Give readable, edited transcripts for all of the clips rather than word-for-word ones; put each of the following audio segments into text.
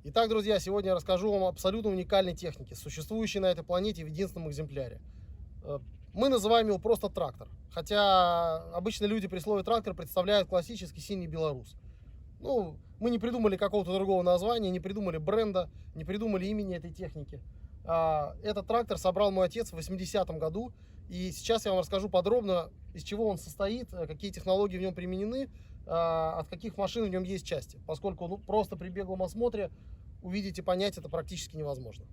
Итак, друзья, сегодня я расскажу вам абсолютно уникальной технике, существующей на этой планете в единственном экземпляре. Мы называем его просто трактор. Хотя обычно люди при слове трактор представляют классический синий Беларус. Ну, мы не придумали какого-то другого названия, не придумали бренда, не придумали имени этой техники. Этот трактор собрал мой отец в 80-м году. И сейчас я вам расскажу подробно, из чего он состоит, какие технологии в нем применены, от каких машин в нем есть части. Поскольку просто при беглом осмотре увидеть и понять это практически невозможно.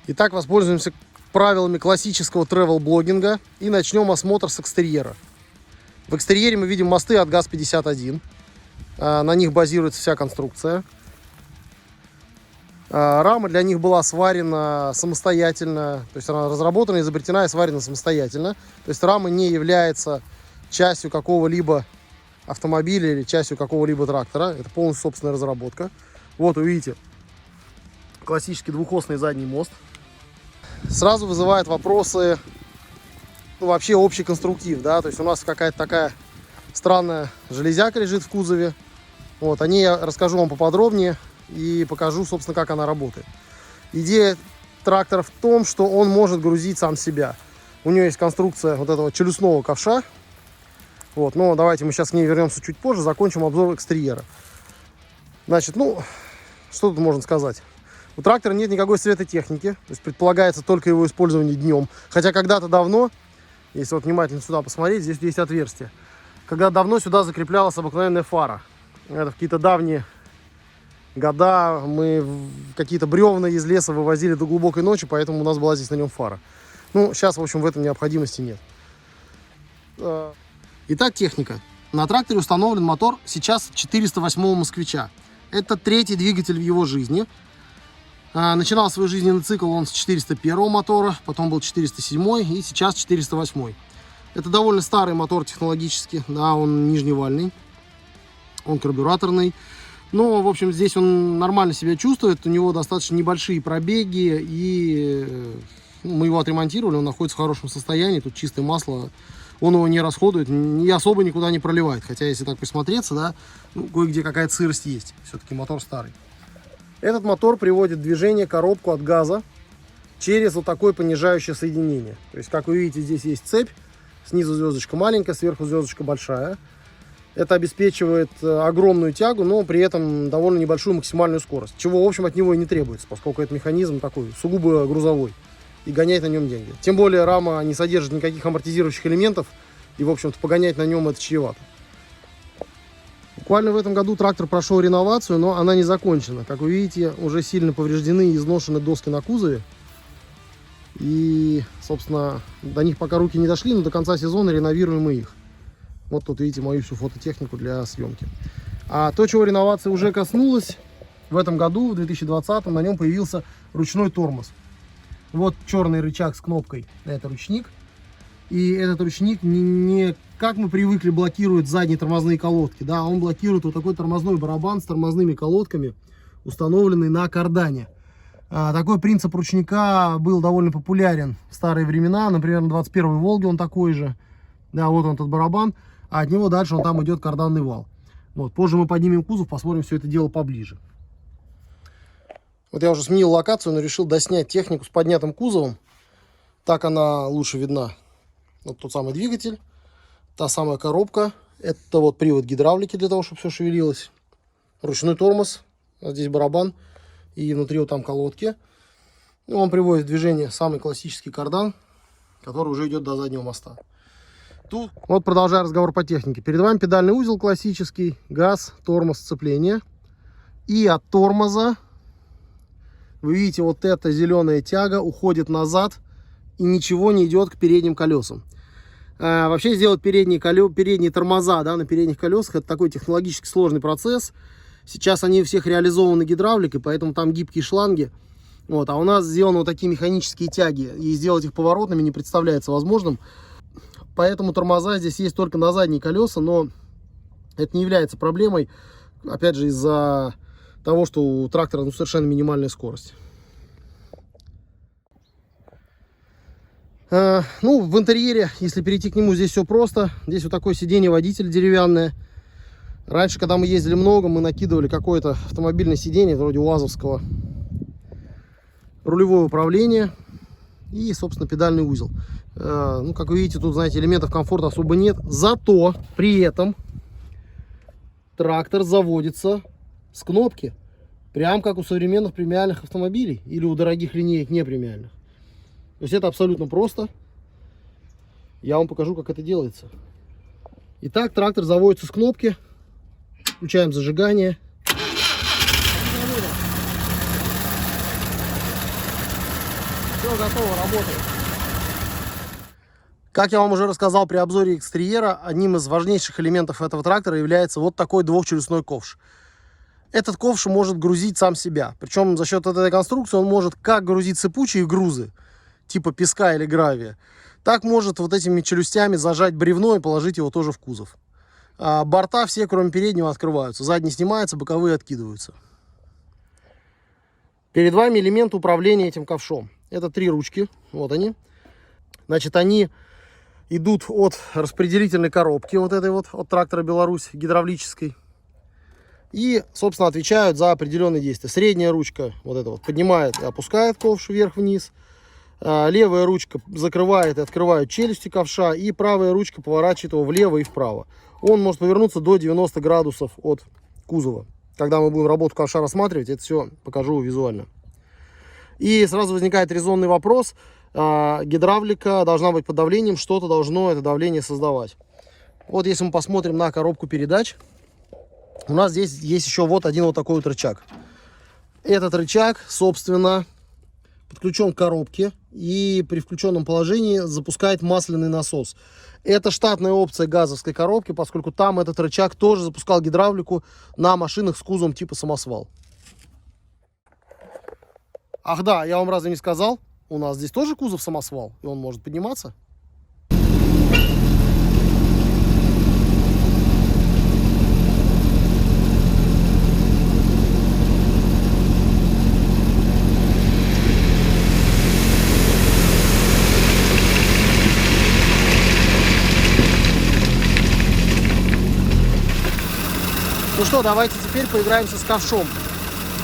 Итак, воспользуемся правилами классического тревел-блогинга и начнем осмотр с экстерьера. В экстерьере мы видим мосты от ГАЗ-51. На них базируется вся конструкция. Рама для них была сварена самостоятельно, то есть она разработана, изобретена и сварена самостоятельно. То есть рама не является частью какого-либо автомобиля или частью какого-либо трактора. Это полностью собственная разработка. Вот увидите классический двухосный задний мост. Сразу вызывает вопросы, вообще общий конструктив, да, то есть у нас какая-то такая странная железяка лежит в кузове. Вот, о ней я расскажу вам поподробнее и покажу, собственно, как она работает. Идея трактора в том, что он может грузить сам себя. У него есть конструкция вот этого челюстного ковша. Вот, но давайте мы сейчас к ней вернемся чуть позже, закончим обзор экстерьера. Значит, что тут можно сказать? У трактора нет никакой светотехники, то есть предполагается только его использование днем. Хотя когда-то давно, если вот внимательно сюда посмотреть, здесь есть отверстие. Когда давно сюда закреплялась обыкновенная фара. Это в какие-то давние года мы какие-то бревна из леса вывозили до глубокой ночи, поэтому у нас была здесь на нем фара. Сейчас, в общем, в этом необходимости нет. Итак, техника. На тракторе установлен мотор сейчас 408-го москвича. Это третий двигатель в его жизни. Начинал свой жизненный цикл он с 401 мотора, потом был 407 и сейчас 408. Это довольно старый мотор технологически, да, он нижневальный, он карбюраторный. Но, в общем, здесь он нормально себя чувствует, у него достаточно небольшие пробеги, и мы его отремонтировали, он находится в хорошем состоянии, тут чистое масло, он его не расходует, и особо никуда не проливает. Хотя, если так присмотреться, да, кое-где какая-то сырость есть, все-таки мотор старый. Этот мотор приводит в движение коробку от газа через вот такое понижающее соединение. То есть, как вы видите, здесь есть цепь. Снизу звездочка маленькая, сверху звездочка большая. Это обеспечивает огромную тягу, но при этом довольно небольшую максимальную скорость. Чего, в общем, от него и не требуется, поскольку это механизм такой сугубо грузовой. И гонять на нем деньги. Тем более рама не содержит никаких амортизирующих элементов. И, в общем-то, погонять на нем это чревато. Буквально в этом году трактор прошел реновацию, но она не закончена. Как вы видите, уже сильно повреждены и изношены доски на кузове. И, собственно, до них пока руки не дошли, но до конца сезона реновируем мы их. Вот тут видите мою всю фототехнику для съемки. А то, чего реновация уже коснулась, в этом году, в 2020, на нем появился ручной тормоз. Вот черный рычаг с кнопкой, это ручник. И этот ручник не как мы привыкли блокирует задние тормозные колодки, да, он блокирует вот такой тормозной барабан с тормозными колодками, установленный на кардане. Такой принцип ручника был довольно популярен в старые времена, например, на 21-й Волге он такой же. Да, вот он, этот барабан, а от него дальше он там идет карданный вал. Вот, позже мы поднимем кузов, посмотрим все это дело поближе. Вот я уже сменил локацию, но решил доснять технику с поднятым кузовом. Так она лучше видна. Вот тот самый двигатель, та самая коробка. Это вот привод гидравлики для того, чтобы все шевелилось. Ручной тормоз, здесь барабан и внутри вот там колодки. Он приводит в движение самый классический кардан. который уже идет до заднего моста. Тут вот продолжая разговор по технике. Перед вами педальный узел классический, газ, тормоз, сцепление. И от тормоза вы видите, вот эта зеленая тяга уходит назад и ничего не идет к передним колесам. Вообще сделать передние тормоза, да, на передних колесах — это такой технологически сложный процесс. Сейчас они у всех реализованы гидравликой, поэтому там гибкие шланги. Вот, а у нас сделаны вот такие механические тяги, и сделать их поворотными не представляется возможным. Поэтому тормоза здесь есть только на задние колеса, но это не является проблемой, опять же, из-за того, что у трактора совершенно минимальная скорость. Ну, в интерьере, если перейти к нему, здесь все просто. Здесь вот такое сиденье водителя деревянное. Раньше, когда мы ездили много, мы накидывали какое-то автомобильное сиденье, вроде УАЗовского. Рулевое управление и, собственно, педальный узел. Ну, как вы видите, тут, знаете, элементов комфорта особо нет. Зато при этом трактор заводится с кнопки. Прям как у современных премиальных автомобилей или у дорогих линеек непремиальных. То есть это абсолютно просто. Я вам покажу, как это делается. Итак, трактор заводится с кнопки. Включаем зажигание. Все готово, работает. Как я вам уже рассказал при обзоре экстерьера, одним из важнейших элементов этого трактора является вот такой двухчелюстной ковш. Этот ковш может грузить сам себя. Причем за счет этой конструкции он может как грузить сыпучие грузы, типа песка или гравия, так может вот этими челюстями зажать бревно и положить его тоже в кузов. А борта все, кроме переднего, открываются. Задний снимается, боковые откидываются. Перед вами элемент управления этим ковшом. Это 3 ручки. Вот они. Значит, они идут от распределительной коробки, вот этой вот, от трактора Беларусь, гидравлической. И, собственно, отвечают за определенные действия. Средняя ручка, вот эта вот, поднимает и опускает ковш вверх-вниз. Левая ручка закрывает и открывает челюсти ковша. И правая ручка поворачивает его влево и вправо. Он может повернуться до 90 градусов от кузова. Когда мы будем работу ковша рассматривать, это все покажу визуально. И сразу возникает резонный вопрос. Гидравлика должна быть под давлением, что-то должно это давление создавать. Вот если мы посмотрим на коробку передач, у нас здесь есть еще вот один вот такой вот рычаг. Этот рычаг, собственно, подключен к коробке и при включенном положении запускает масляный насос. Это штатная опция газовской коробки, поскольку там этот рычаг тоже запускал гидравлику на машинах с кузовом типа самосвал. Ах да, я вам разве не сказал? У нас здесь тоже кузов самосвал, и он может подниматься. Ну что, давайте теперь поиграемся с ковшом.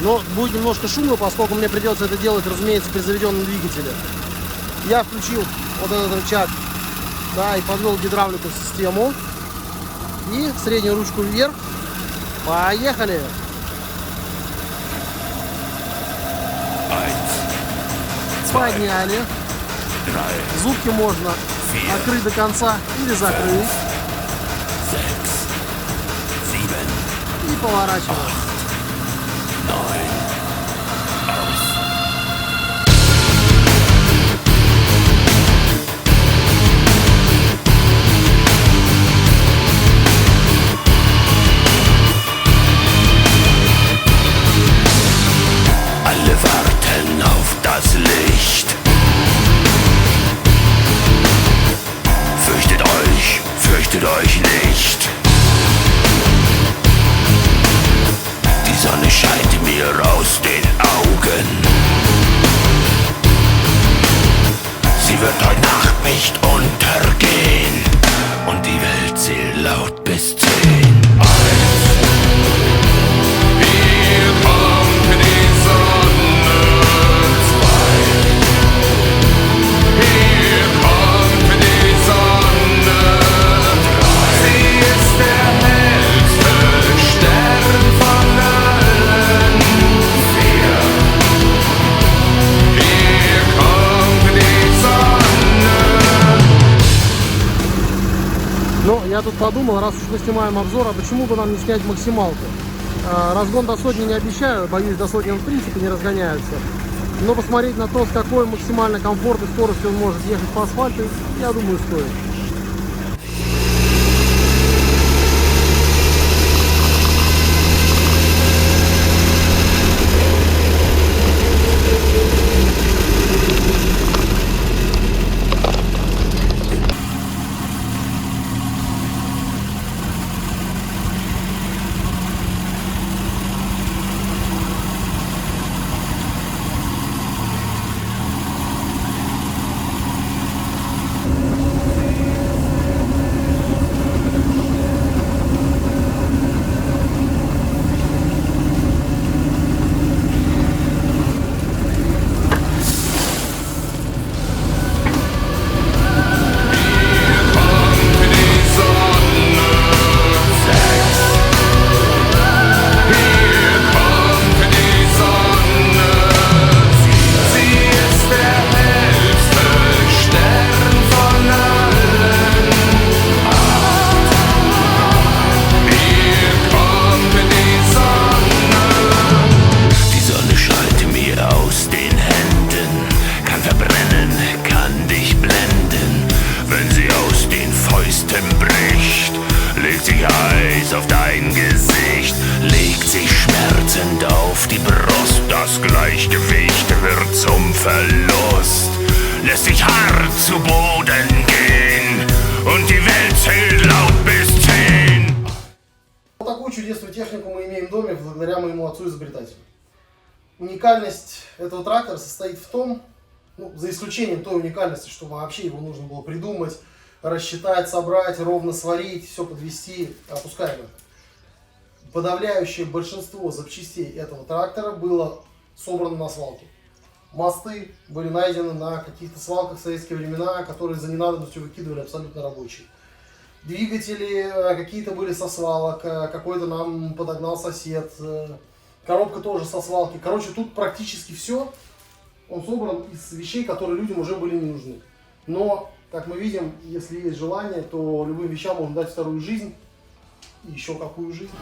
Но будет немножко шумно, поскольку мне придется это делать, разумеется, при заведенном двигателе. Я включил вот этот рычаг, да, и подвел гидравлику в систему. И среднюю ручку вверх. Поехали! Подняли. Зубки можно открыть до конца или закрыть. И поворачиваем. Alle warten auf das Licht. Fürchtet euch nicht. Die Sonne scheint mir aus den Augen. Sie wird heute Nacht nicht untergehen. Und die Welt zählt laut bis 10. Hier kommt die Sonne. 2. Hier kommt die Sonne. 3. Но я тут подумал, раз уж мы снимаем обзор, а почему бы нам не снять максималку? Разгон до сотни не обещаю, боюсь, до сотни он в принципе не разгоняется. Но посмотреть на то, с какой максимально комфортной скоростью он может ехать по асфальту, я думаю, стоит. Auf dein Gesicht, legt sich schmerzend auf die Brust. Das Gleichgewicht wird zum Verlust, lässt sich hart zu Boden gehen und die Welt zählt laut bis 10. Вот такую чудесную технику мы имеем в доме благодаря моему отцу-изобретателю. Уникальность этого трактора состоит в том, ну, за исключением той уникальности, что вообще его нужно было придумать, рассчитать, собрать, ровно сварить, все подвести, опускаем это. Подавляющее большинство запчастей этого трактора было собрано на свалке. Мосты были найдены на каких-то свалках в советские времена, которые за ненадобностью выкидывали абсолютно рабочие. Двигатели какие-то были со свалок, какой-то нам подогнал сосед, коробка тоже со свалки. Короче, тут практически все, он собран из вещей, которые людям уже были не нужны. Но, как мы видим, если есть желание, то любым вещам можно дать вторую жизнь. И еще какую жизнь.